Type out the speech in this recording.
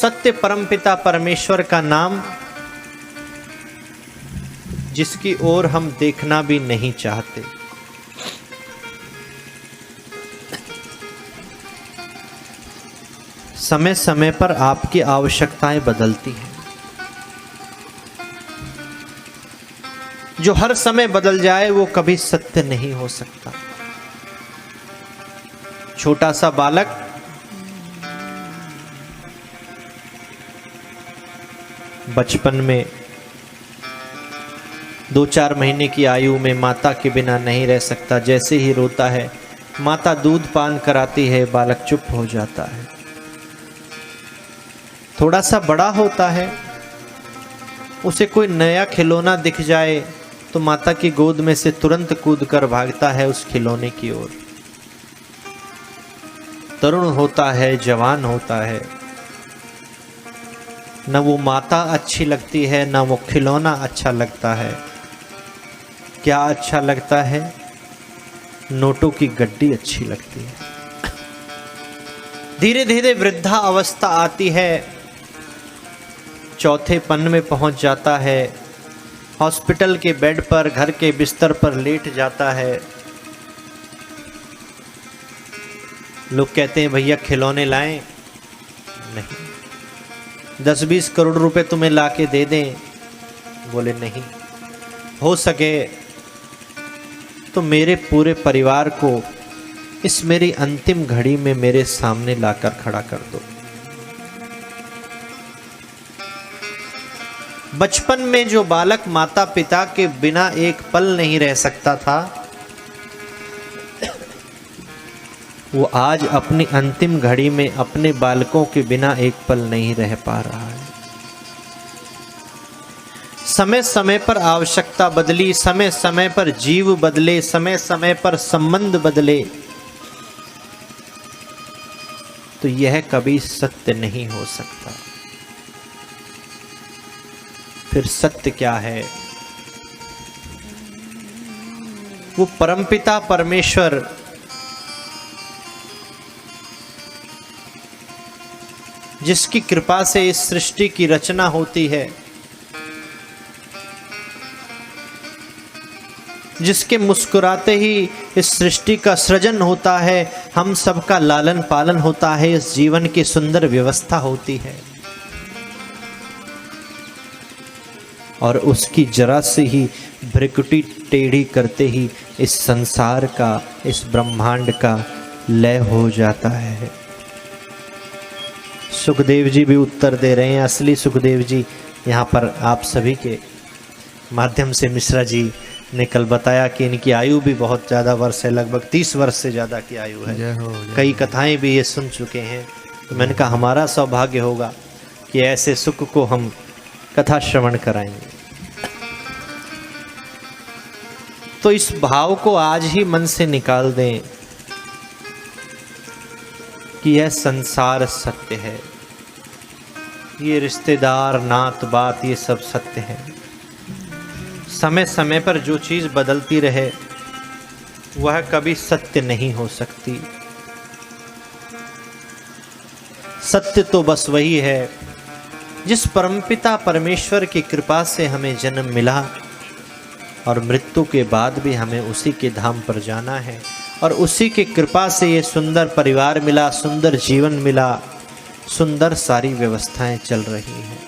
सत्य परमपिता परमेश्वर का नाम जिसकी ओर हम देखना भी नहीं चाहते। समय समय पर आपकी आवश्यकताएं बदलती हैं। जो हर समय बदल जाए वो कभी सत्य नहीं हो सकता। छोटा सा बालक बचपन में 2-4 महीने की आयु में माता के बिना नहीं रह सकता। जैसे ही रोता है, माता दूध पान कराती है, बालक चुप हो जाता है। थोड़ा सा बड़ा होता है, उसे कोई नया खिलौना दिख जाए तो माता की गोद में से तुरंत कूदकर भागता है उस खिलौने की ओर। तरुण होता है, जवान होता है, न वो माता अच्छी लगती है, न वो खिलौना अच्छा लगता है। क्या अच्छा लगता है? नोटों की गड्डी अच्छी लगती है। धीरे धीरे वृद्धा अवस्था आती है, चौथे पन में पहुंच जाता है, हॉस्पिटल के बेड पर, घर के बिस्तर पर लेट जाता है। लोग कहते हैं भैया खिलौने लाएं? नहीं। 10-20 करोड़ रुपए तुम्हें लाके दे दें? बोले नहीं। हो सके तो मेरे पूरे परिवार को इस मेरी अंतिम घड़ी में मेरे सामने लाकर खड़ा कर दो। बचपन में जो बालक माता पिता के बिना एक पल नहीं रह सकता था, वो आज अपनी अंतिम घड़ी में अपने बालकों के बिना एक पल नहीं रह पा रहा है। समय समय पर आवश्यकता बदली, समय समय पर जीव बदले, समय समय पर संबंध बदले, तो यह कभी सत्य नहीं हो सकता। फिर सत्य क्या है? वो परमपिता परमेश्वर जिसकी कृपा से इस सृष्टि की रचना होती है, जिसके मुस्कुराते ही इस सृष्टि का सृजन होता है, हम सबका लालन पालन होता है, इस जीवन की सुंदर व्यवस्था होती है, और उसकी जरा से ही भ्रिकुटी टेढ़ी करते ही इस संसार का, इस ब्रह्मांड का लय हो जाता है। सुखदेव जी भी उत्तर दे रहे हैं। असली सुखदेव जी यहाँ पर आप सभी के माध्यम से मिश्रा जी ने कल बताया कि इनकी आयु भी बहुत ज़्यादा वर्ष है, लगभग 30 वर्ष से ज़्यादा की आयु है। कई कथाएं भी ये सुन चुके हैं। तो मैंने कहा हमारा सौभाग्य होगा कि ऐसे सुख को हम कथा श्रवण कराएंगे। तो इस भाव को आज ही मन से निकाल दें कि यह संसार सत्य है, ये रिश्तेदार, नात बात, ये सब सत्य है। समय समय पर जो चीज़ बदलती रहे वह कभी सत्य नहीं हो सकती। सत्य तो बस वही है जिस परमपिता परमेश्वर की कृपा से हमें जन्म मिला और मृत्यु के बाद भी हमें उसी के धाम पर जाना है, और उसी की कृपा से ये सुंदर परिवार मिला, सुंदर जीवन मिला, सुंदर सारी व्यवस्थाएं चल रही हैं।